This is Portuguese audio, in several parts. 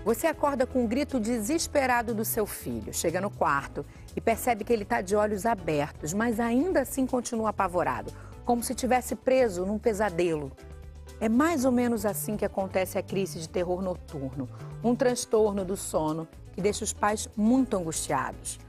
Você acorda com um grito desesperado do seu filho, chega no quarto e percebe que ele está de olhos abertos, mas ainda assim continua apavorado, como se estivesse preso num pesadelo. É mais ou menos assim que acontece a crise de terror noturno, um transtorno do sono que deixa os pais muito angustiados.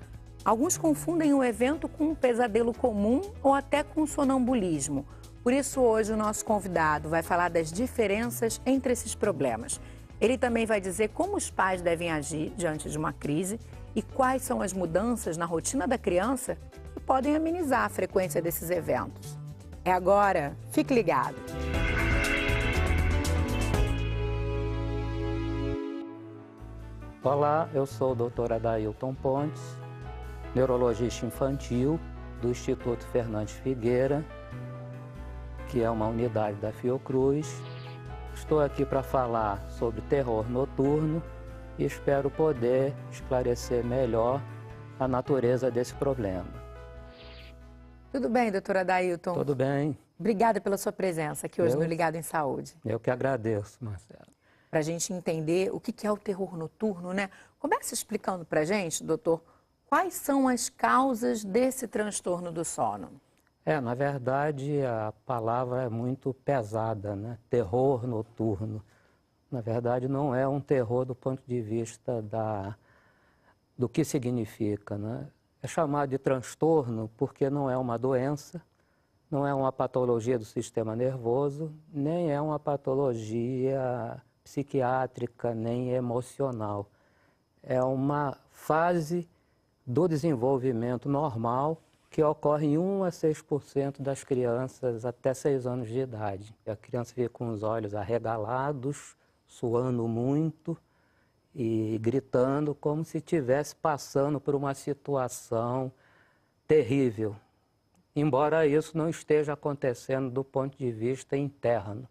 Alguns confundem o evento com um pesadelo comum ou até com sonambulismo. Por isso, hoje, o nosso convidado vai falar das diferenças entre esses problemas. Ele também vai dizer como os pais devem agir diante de uma crise e quais são as mudanças na rotina da criança que podem amenizar a frequência desses eventos. É agora, fique ligado! Olá, eu sou o Dr. Adailton Pontes, neurologista infantil do Instituto Fernandes Figueira, que é uma unidade da Fiocruz. Estou aqui para falar sobre terror noturno e espero poder esclarecer melhor a natureza desse problema. Tudo bem, doutora Adailton? Tudo bem. Obrigada pela sua presença aqui hoje no Ligado em Saúde. Eu que agradeço, Marcelo. Para a gente entender o que é o terror noturno, né? Começa explicando para a gente, doutor, quais são as causas desse transtorno do sono? Na verdade, a palavra é muito pesada, né? Terror noturno. Na verdade, não é um terror do ponto de vista do que significa, né? É chamado de transtorno porque não é uma doença, não é uma patologia do sistema nervoso, nem é uma patologia psiquiátrica, nem emocional. É uma fase do desenvolvimento normal que ocorre em 1 a 6% das crianças até 6 anos de idade. A criança fica com os olhos arregalados, suando muito e gritando como se estivesse passando por uma situação terrível, embora isso não esteja acontecendo do ponto de vista interno.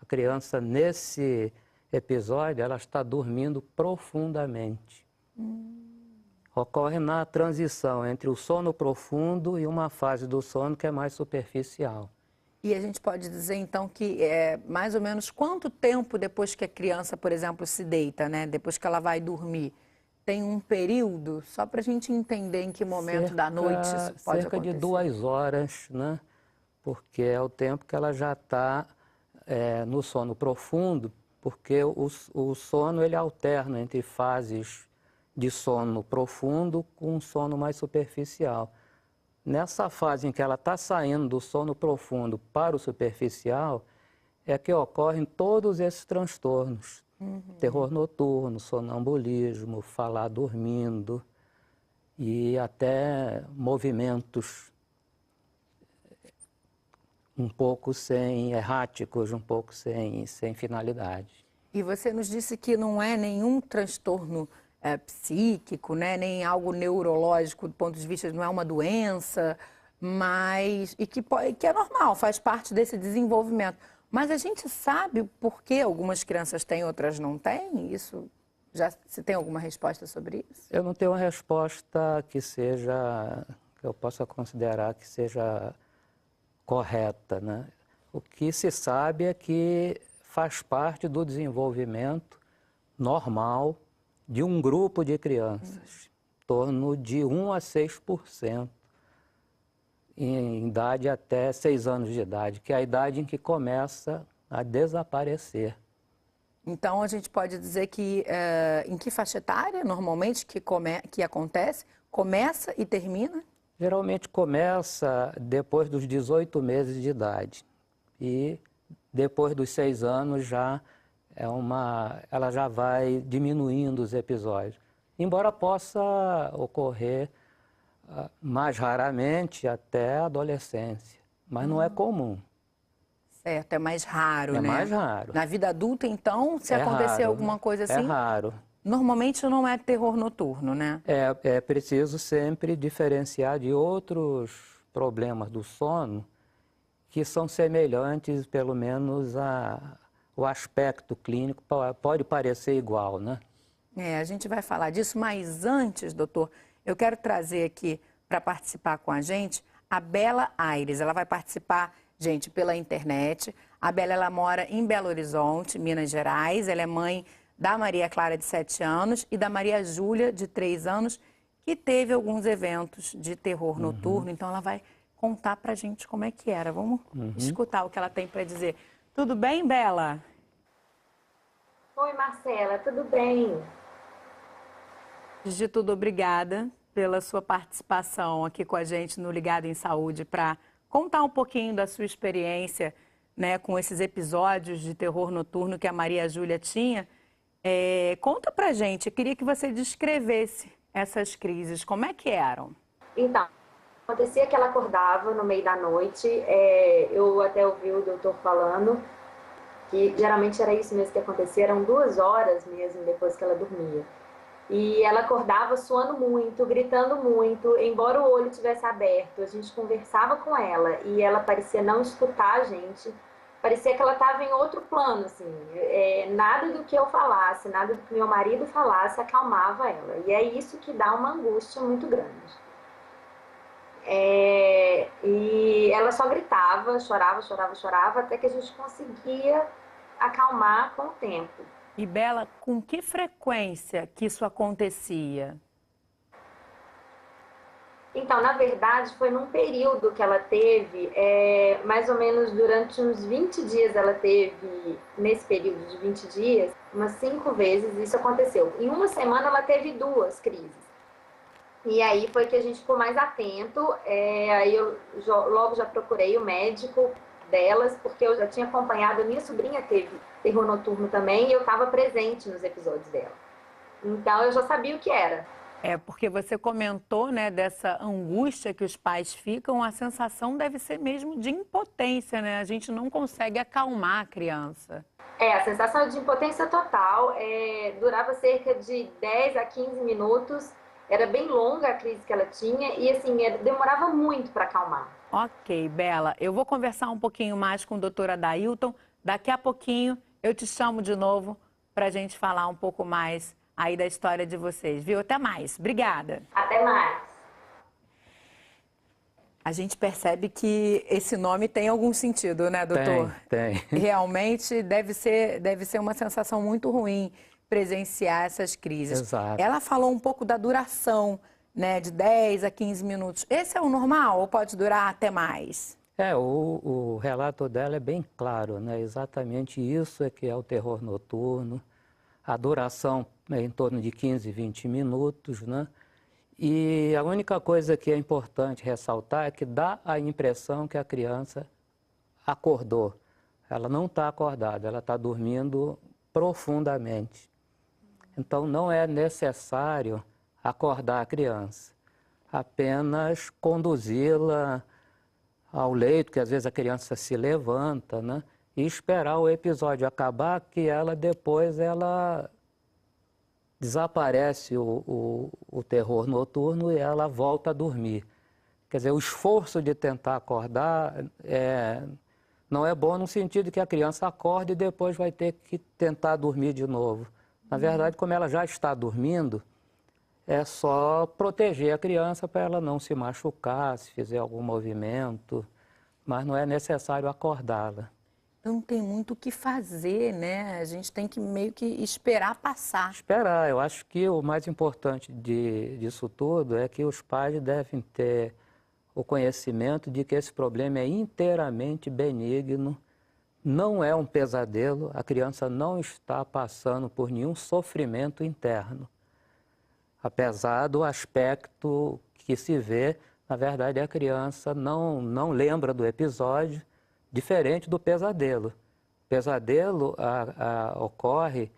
A criança, nesse episódio, ela está dormindo profundamente. Ocorre na transição entre o sono profundo e uma fase do sono que é mais superficial. E a gente pode dizer, então, que é mais ou menos quanto tempo depois que a criança, por exemplo, se deita, né? Depois que ela vai dormir, tem um período, só para a gente entender em que momento da noite isso pode cerca acontecer. de 2 horas, né? Porque é o tempo que ela já está no sono profundo, porque o sono ele alterna entre fases de sono profundo com um sono mais superficial. Nessa fase em que ela está saindo do sono profundo para o superficial, é que ocorrem todos esses transtornos. Terror noturno, sonambulismo, falar dormindo e até movimentos um pouco erráticos, um pouco sem finalidade. E você nos disse que não é nenhum transtorno psíquico, né? Nem algo neurológico do ponto de vista, não é uma doença, mas que é normal, faz parte desse desenvolvimento. Mas a gente sabe por que algumas crianças têm, outras não têm? Isso, você tem alguma resposta sobre isso? Eu não tenho uma resposta que eu possa considerar que seja correta, né? O que se sabe é que faz parte do desenvolvimento normal de um grupo de crianças, em torno de 1 a 6%, em idade até 6 anos de idade, que é a idade em que começa a desaparecer. Então, a gente pode dizer que em que faixa etária, normalmente, que acontece, começa e termina? Geralmente começa depois dos 18 meses de idade e depois dos 6 anos ela já vai diminuindo os episódios. Embora possa ocorrer mais raramente até a adolescência, mas não é comum. Certo, é mais raro, né? É mais raro. Na vida adulta, então, se acontecer alguma coisa assim... É raro. Normalmente não é terror noturno, né? É preciso sempre diferenciar de outros problemas do sono que são semelhantes, pelo menos, o aspecto clínico pode parecer igual, né? A gente vai falar disso, mas antes, doutor, eu quero trazer aqui para participar com a gente a Bela Aires. Ela vai participar, gente, pela internet. A Bela, ela mora em Belo Horizonte, Minas Gerais. Ela é mãe da Maria Clara, de 7 anos, e da Maria Júlia, de 3 anos, que teve alguns eventos de terror noturno. Então, ela vai contar pra gente como é que era. Vamos escutar o que ela tem para dizer. Tudo bem, Bela? Oi, Marcela, tudo bem? Antes de tudo, obrigada pela sua participação aqui com a gente no Ligado em Saúde para contar um pouquinho da sua experiência, né, com esses episódios de terror noturno que a Maria Júlia tinha. Conta pra gente, eu queria que você descrevesse essas crises, como é que eram? Então, acontecia que ela acordava no meio da noite, eu até ouvi o doutor falando que geralmente era isso mesmo que acontecia, eram 2 horas mesmo depois que ela dormia. E ela acordava suando muito, gritando muito, embora o olho tivesse aberto. A gente conversava com ela e ela parecia não escutar a gente. Parecia que ela estava em outro plano, assim. Nada do que eu falasse, nada do que meu marido falasse acalmava ela. E é isso que dá uma angústia muito grande. E ela só gritava, chorava, chorava, chorava, até que a gente conseguia acalmar com o tempo. E, Bela, com que frequência que isso acontecia? Então, na verdade, foi num período que ela teve, mais ou menos durante uns 20 dias ela teve, nesse período de 20 dias, umas 5 vezes isso aconteceu. Em uma semana ela teve 2 crises. E aí foi que a gente ficou mais atento, aí eu logo já procurei o médico delas, porque eu já tinha acompanhado, a minha sobrinha teve terror noturno também, e eu estava presente nos episódios dela. Então, eu já sabia o que era. Porque você comentou, né, dessa angústia que os pais ficam, a sensação deve ser mesmo de impotência, né? A gente não consegue acalmar a criança. A sensação de impotência total, durava cerca de 10 a 15 minutos, era bem longa a crise que ela tinha e, assim, demorava muito para acalmar. Ok, Bela, eu vou conversar um pouquinho mais com o doutor Adailton. Daqui a pouquinho eu te chamo de novo para a gente falar um pouco mais aí da história de vocês, viu? Até mais. Obrigada. Até mais. A gente percebe que esse nome tem algum sentido, né, doutor? Tem. Realmente deve ser uma sensação muito ruim presenciar essas crises. Exato. Ela falou um pouco da duração, né, de 10 a 15 minutos. Esse é o normal ou pode durar até mais? O relato dela é bem claro, né? Exatamente isso é que é o terror noturno. A duração é em torno de 15, 20 minutos, né? E a única coisa que é importante ressaltar é que dá a impressão que a criança acordou. Ela não está acordada, ela está dormindo profundamente. Então, não é necessário acordar a criança, apenas conduzi-la ao leito, que às vezes a criança se levanta, né? E esperar o episódio acabar, que depois ela desaparece o terror noturno e ela volta a dormir. Quer dizer, o esforço de tentar acordar não é bom no sentido que a criança acorda e depois vai ter que tentar dormir de novo. Na verdade, como ela já está dormindo, é só proteger a criança para ela não se machucar, se fizer algum movimento, mas não é necessário acordá-la. Não tem muito o que fazer, né? A gente tem que meio que esperar passar. Esperar. Eu acho que o mais importante disso tudo é que os pais devem ter o conhecimento de que esse problema é inteiramente benigno, não é um pesadelo, a criança não está passando por nenhum sofrimento interno. Apesar do aspecto que se vê, na verdade a criança não lembra do episódio, diferente do pesadelo. O pesadelo ocorre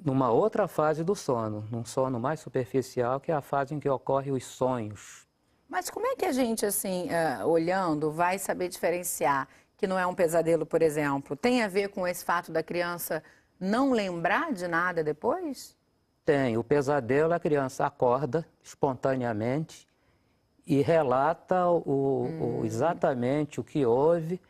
numa outra fase do sono, num sono mais superficial, que é a fase em que ocorrem os sonhos. Mas como é que a gente, assim, olhando, vai saber diferenciar que não é um pesadelo, por exemplo? Tem a ver com esse fato da criança não lembrar de nada depois? Tem. O pesadelo, a criança acorda espontaneamente e relata exatamente o que houve,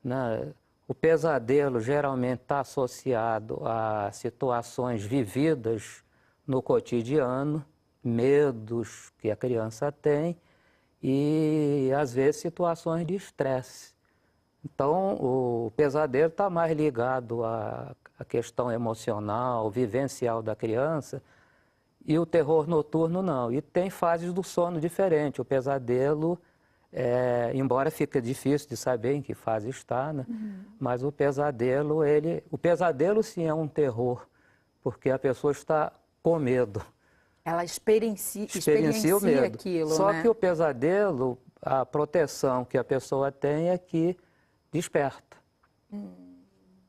né? O pesadelo geralmente está associado a situações vividas no cotidiano, medos que a criança tem e, às vezes, situações de estresse. Então, o pesadelo está mais ligado a questão emocional, vivencial da criança, e o terror noturno não. E tem fases do sono diferentes. O pesadelo, embora fique difícil de saber em que fase está, né? Mas o pesadelo sim é um terror, porque a pessoa está com medo. Ela experiencia O medo. aquilo, Só né? que o pesadelo, a proteção que a pessoa tem é que desperta.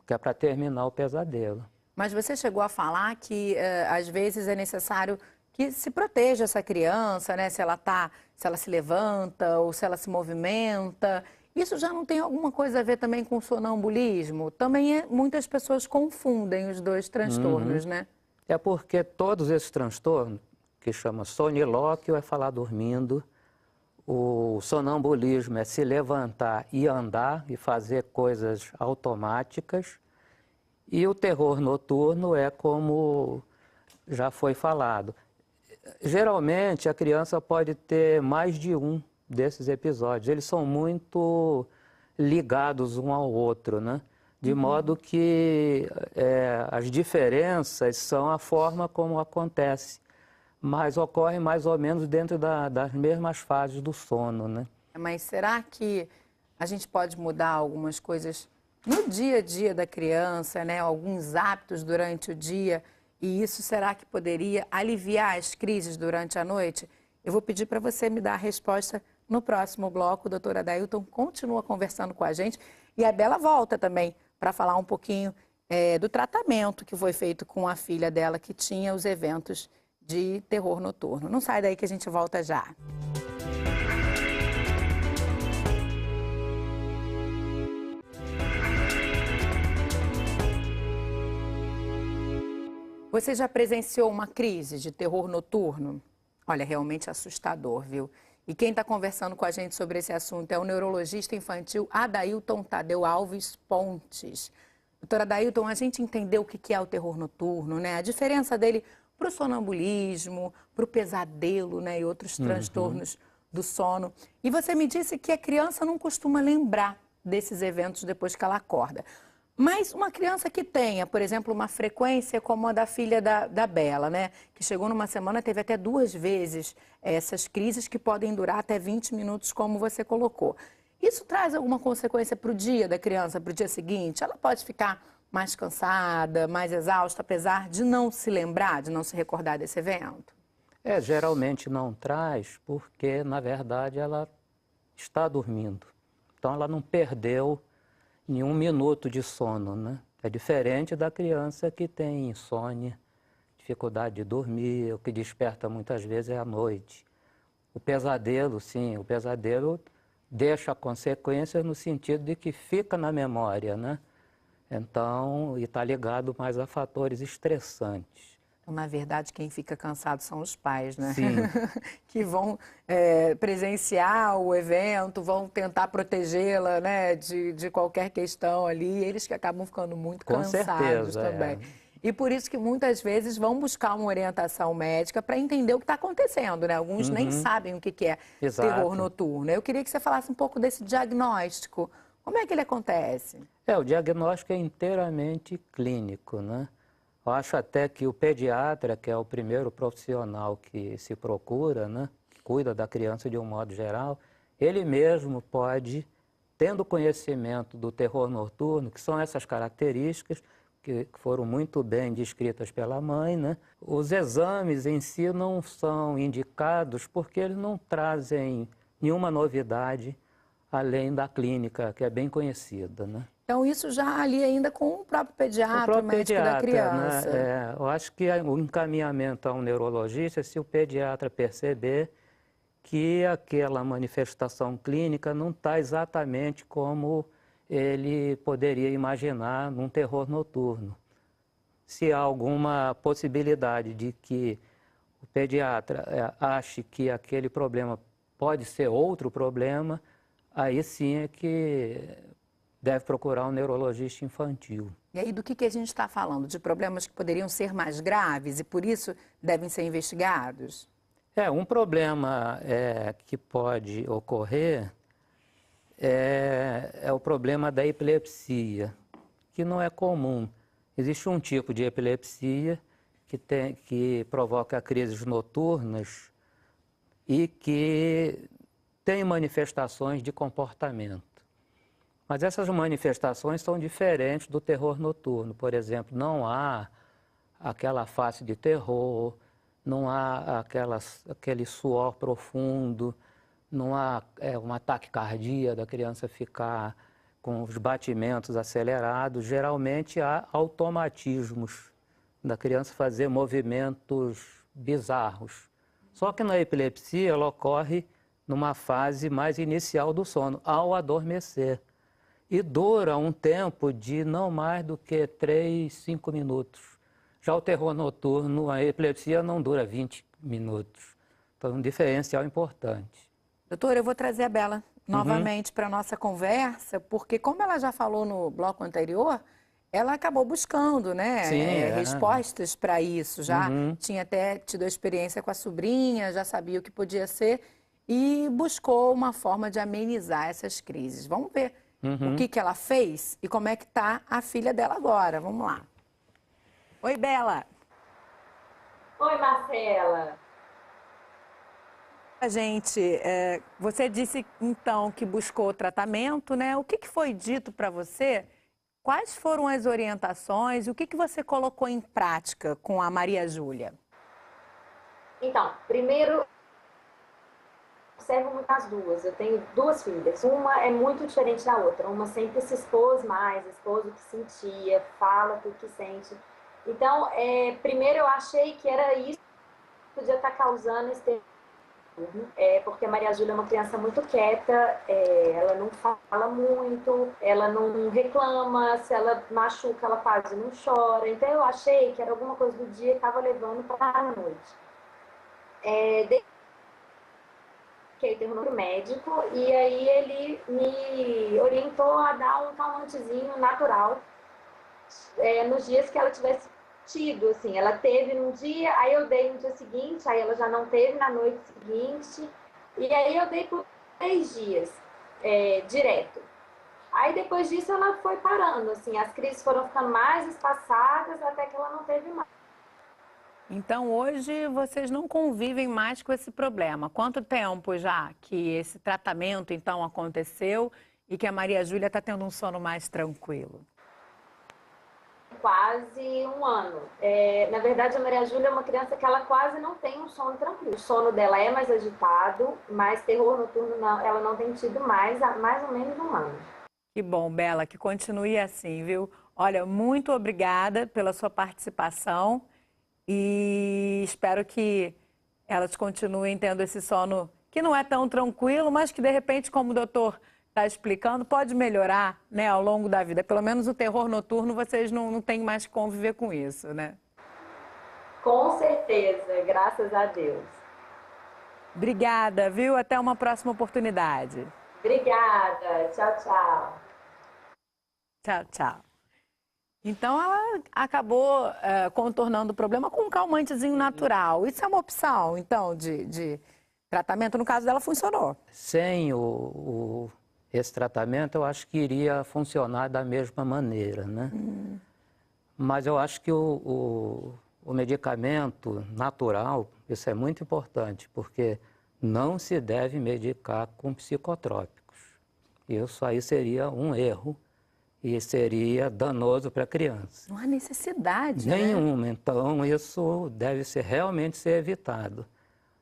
Que é para terminar o pesadelo. Mas você chegou a falar que às vezes é necessário que se proteja essa criança, né? Se ela se levanta ou se ela se movimenta. Isso já não tem alguma coisa a ver também com sonambulismo? Também muitas pessoas confundem os dois transtornos, né? É porque todos esses transtornos, que chama sonilóquio, é falar dormindo, o sonambulismo é se levantar e andar e fazer coisas automáticas, e o terror noturno é como já foi falado. Geralmente a criança pode ter mais de um desses episódios, eles são muito ligados um ao outro, né? De modo que as diferenças são a forma como acontece, mas ocorre mais ou menos dentro das mesmas fases do sono, né? Mas será que a gente pode mudar algumas coisas no dia a dia da criança, né? Alguns hábitos durante o dia, e isso será que poderia aliviar as crises durante a noite? Eu vou pedir para você me dar a resposta no próximo bloco. O doutor Adailton continua conversando com a gente e a Bela volta também para falar um pouquinho do tratamento que foi feito com a filha dela que tinha os eventos de terror noturno. Não sai daí que a gente volta já. Você já presenciou uma crise de terror noturno? Olha, realmente assustador, viu? E quem está conversando com a gente sobre esse assunto é o neurologista infantil Adailton Tadeu Alves Pontes. Doutora Adailton, a gente entendeu o que é o terror noturno, né? A diferença dele para o sonambulismo, para o pesadelo, né? E outros transtornos do sono. E você me disse que a criança não costuma lembrar desses eventos depois que ela acorda. Mas uma criança que tenha, por exemplo, uma frequência como a da filha da Bela, né? Que chegou numa semana, teve até 2 vezes essas crises que podem durar até 20 minutos, como você colocou. Isso traz alguma consequência para o dia da criança, para o dia seguinte? Ela pode ficar mais cansada, mais exausta, apesar de não se lembrar, de não se recordar desse evento? Geralmente não traz, porque, na verdade, ela está dormindo. Então, ela não perdeu nenhum minuto de sono, né? É diferente da criança que tem insônia, dificuldade de dormir, o que desperta muitas vezes é à noite. O pesadelo, sim, o pesadelo deixa consequências no sentido de que fica na memória, né? Então, e está ligado mais a fatores estressantes. Na verdade, quem fica cansado são os pais, né? Sim. Que vão presenciar o evento, vão tentar protegê-la, né, de qualquer questão ali. Eles que acabam ficando muito cansados também. E por isso que muitas vezes vão buscar uma orientação médica para entender o que está acontecendo, né? Alguns nem sabem o que é terror noturno. Eu queria que você falasse um pouco desse diagnóstico. Como é que ele acontece? O diagnóstico é inteiramente clínico, né? Eu acho até que o pediatra, que é o primeiro profissional que se procura, né, que cuida da criança de um modo geral, ele mesmo pode, tendo conhecimento do terror noturno, que são essas características que foram muito bem descritas pela mãe, né? Os exames em si não são indicados porque eles não trazem nenhuma novidade além da clínica, que é bem conhecida, né? Então, isso já ali ainda com o próprio pediatra, o médico da criança. Né? Eu acho que o encaminhamento a um neurologista, se o pediatra perceber que aquela manifestação clínica não está exatamente como ele poderia imaginar num terror noturno. Se há alguma possibilidade de que o pediatra ache que aquele problema pode ser outro problema, aí sim é que deve procurar um neurologista infantil. E aí, do que a gente está falando? De problemas que poderiam ser mais graves e, por isso, devem ser investigados? Um problema que pode ocorrer é o problema da epilepsia, que não é comum. Existe um tipo de epilepsia que provoca crises noturnas e que tem manifestações de comportamento. Mas essas manifestações são diferentes do terror noturno. Por exemplo, não há aquela face de terror, não há aquele suor profundo, não há uma taquicardia da criança ficar com os batimentos acelerados. Geralmente há automatismos da criança fazer movimentos bizarros. Só que na epilepsia ela ocorre numa fase mais inicial do sono, ao adormecer. E dura um tempo de não mais do que 3, 5 minutos. Já o terror noturno, a epilepsia não dura 20 minutos. Então, um diferencial importante. Doutora, eu vou trazer a Bela novamente para a nossa conversa, porque como ela já falou no bloco anterior, ela acabou buscando, né, Sim, respostas para isso. Já tinha até tido a experiência com a sobrinha, já sabia o que podia ser e buscou uma forma de amenizar essas crises. Vamos ver o que ela fez e como é que está a filha dela agora. Vamos lá. Oi, Bela. Oi, Marcela. Gente, você disse então que buscou tratamento, né? O que foi dito para você? Quais foram as orientações? O que você colocou em prática com a Maria Júlia? Então, primeiro, observo muito as duas. Eu tenho duas filhas. Uma é muito diferente da outra. Uma sempre se expôs mais, expôs o que sentia, fala tudo que sente. Então, primeiro eu achei que era isso que podia estar causando esse porque a Maria Júlia é uma criança muito quieta, ela não fala muito, ela não reclama, se ela machuca, ela quase não chora. Então eu achei que era alguma coisa do dia que estava levando para a noite. Fiquei interno médico e aí ele me orientou a dar um calmantezinho natural nos dias que ela tivesse tido, assim, ela teve num dia, aí eu dei no dia seguinte, aí ela já não teve na noite seguinte, e aí eu dei por 3 dias, direto. Aí depois disso ela foi parando, assim, as crises foram ficando mais espaçadas até que ela não teve mais. Então hoje vocês não convivem mais com esse problema. Quanto tempo já que esse tratamento então aconteceu e que a Maria Júlia está tendo um sono mais tranquilo? Quase 1 ano. Na verdade, a Maria Júlia é uma criança que ela quase não tem um sono tranquilo. O sono dela é mais agitado, mas terror noturno não, ela não tem tido mais há mais ou menos 1 ano. Que bom, Bela, que continue assim, viu? Olha, muito obrigada pela sua participação e espero que elas continuem tendo esse sono que não é tão tranquilo, mas que de repente, como o doutor está explicando, pode melhorar, né, ao longo da vida. Pelo menos o terror noturno, vocês não têm mais que conviver com isso, né? Com certeza, graças a Deus. Obrigada, viu? Até uma próxima oportunidade. Obrigada. Tchau, tchau. Tchau, tchau. Então, ela acabou contornando o problema com um calmantezinho natural. Isso é uma opção, então, de tratamento? No caso dela, funcionou. Sem esse tratamento, eu acho que iria funcionar da mesma maneira, né? Mas eu acho que o medicamento natural, isso é muito importante, porque não se deve medicar com psicotrópicos. Isso aí seria um erro e seria danoso para a criança. Não há necessidade, Nenhuma. né? Então, isso deve realmente ser evitado.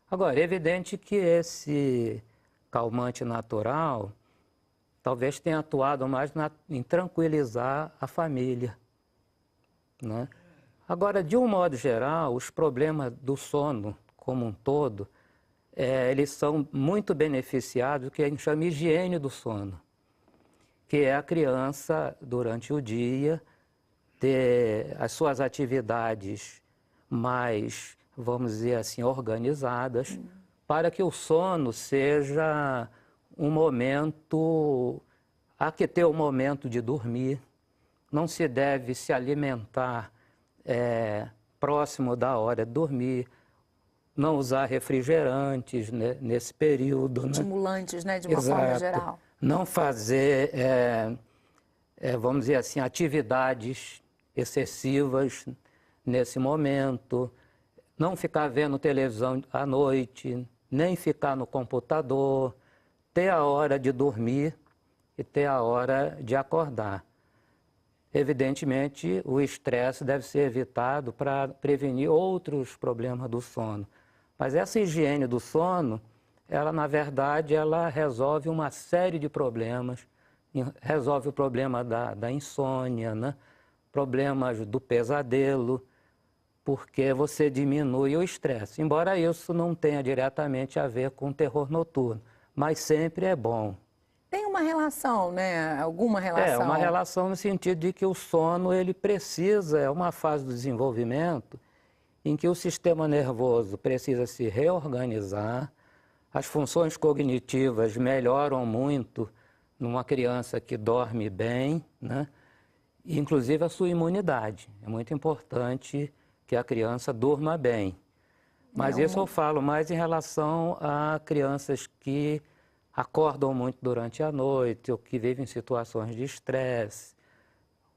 Agora, é evidente que esse calmante natural talvez tenha atuado mais em tranquilizar a família, né? Agora, de um modo geral, os problemas do sono como um todo, eles são muito beneficiados do que a gente chama de higiene do sono, que é a criança, durante o dia, ter as suas atividades mais, vamos dizer assim, organizadas, para que o sono seja um momento, há que ter um momento de dormir, não se deve se alimentar próximo da hora de dormir, não usar refrigerantes, né, nesse período. Estimulantes, né, de uma forma geral. Não fazer, vamos dizer assim, atividades excessivas nesse momento, não ficar vendo televisão à noite, nem ficar no computador, ter a hora de dormir e ter a hora de acordar. Evidentemente, o estresse deve ser evitado para prevenir outros problemas do sono. Mas essa higiene do sono, ela, na verdade, ela resolve uma série de problemas. Resolve o problema da insônia, né? Problemas do pesadelo, porque você diminui o estresse. Embora isso não tenha diretamente a ver com terror noturno, mas sempre é bom. Tem uma relação, né? Alguma relação? É, uma relação no sentido de que o sono, ele precisa, é uma fase do desenvolvimento em que o sistema nervoso precisa se reorganizar, as funções cognitivas melhoram muito numa criança que dorme bem, né? Inclusive a sua imunidade. É muito importante que a criança durma bem. Mas isso eu falo mais em relação a crianças que acordam muito durante a noite ou que vivem situações de estresse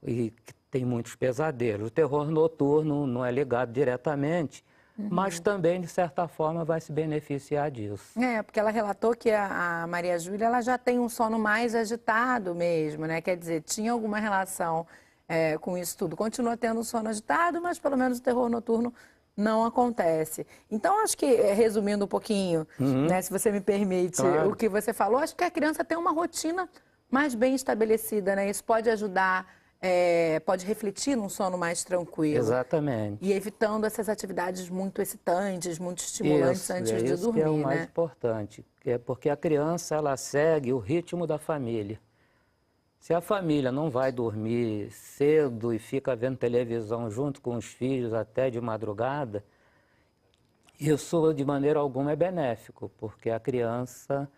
e que têm muitos pesadelos. O terror noturno não é ligado diretamente, mas também, de certa forma, vai se beneficiar disso. É, porque ela relatou que a Maria Júlia ela já tem um sono mais agitado mesmo, né? Quer dizer, tinha alguma relação com isso tudo. Continua tendo um sono agitado, mas pelo menos o terror noturno não acontece. Então, acho que, resumindo um pouquinho, né, se você me permite, Claro. o que você falou, acho que a criança tem uma rotina mais bem estabelecida, né? Isso pode ajudar, pode refletir num sono mais tranquilo. Exatamente. E evitando essas atividades muito excitantes, muito estimulantes antes de isso dormir, que é o né? mais importante, porque a criança, ela segue o ritmo da família. Se a família não vai dormir cedo e fica vendo televisão junto com os filhos até de madrugada, isso de maneira alguma é benéfico, porque a criança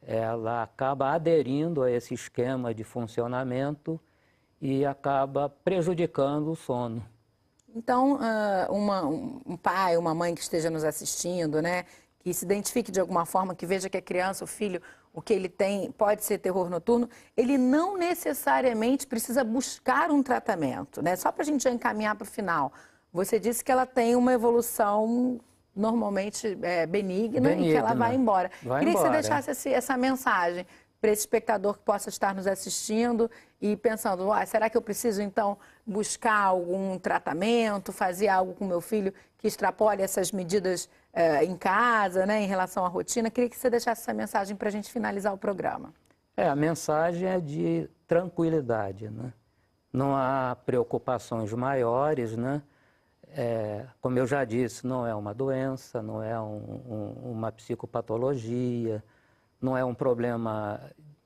ela acaba aderindo a esse esquema de funcionamento e acaba prejudicando o sono. Então, um pai, uma mãe que esteja nos assistindo, né, que se identifique de alguma forma, que veja que a criança, o filho, o que ele tem pode ser terror noturno, ele não necessariamente precisa buscar um tratamento, né? Só para a gente já encaminhar para o final. Você disse que ela tem uma evolução normalmente benigna e que ela vai embora. Queria que você deixasse essa mensagem para esse espectador que possa estar nos assistindo e pensando, será que eu preciso, então, buscar algum tratamento, fazer algo com meu filho que extrapole essas medidas em casa, né, em relação à rotina? Queria que você deixasse essa mensagem para a gente finalizar o programa. A mensagem é de tranquilidade, né? Não há preocupações maiores, né? Como eu já disse, não é uma doença, não é uma psicopatologia, não é um problema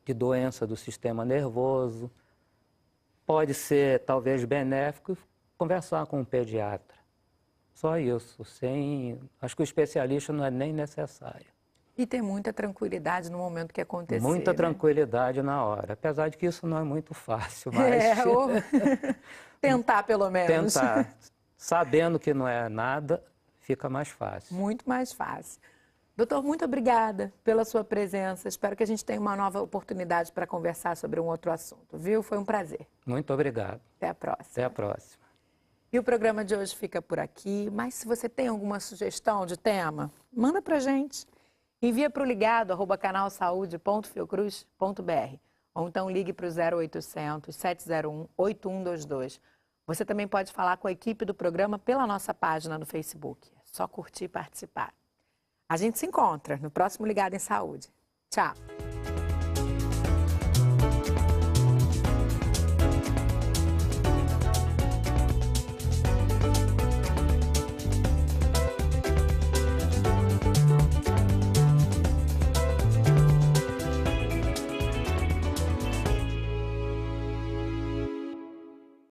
de doença do sistema nervoso. Pode ser, talvez, benéfico conversar com um pediatra. Só isso. Acho que o especialista não é nem necessário. E ter muita tranquilidade no momento que acontecer. Muita tranquilidade na hora. Apesar de que isso não é muito fácil, mas... Ou tentar, pelo menos. Tentar. Sabendo que não é nada, fica mais fácil. Muito mais fácil. Doutor, muito obrigada pela sua presença. Espero que a gente tenha uma nova oportunidade para conversar sobre um outro assunto, viu? Foi um prazer. Muito obrigado. Até a próxima. Até a próxima. E o programa de hoje fica por aqui, mas se você tem alguma sugestão de tema, manda pra gente. Envia para o ligado@canalsaude.fiocruz.br ou então ligue para o 0800 701 8122. Você também pode falar com a equipe do programa pela nossa página no Facebook. É só curtir e participar. A gente se encontra no próximo Ligado em Saúde. Tchau!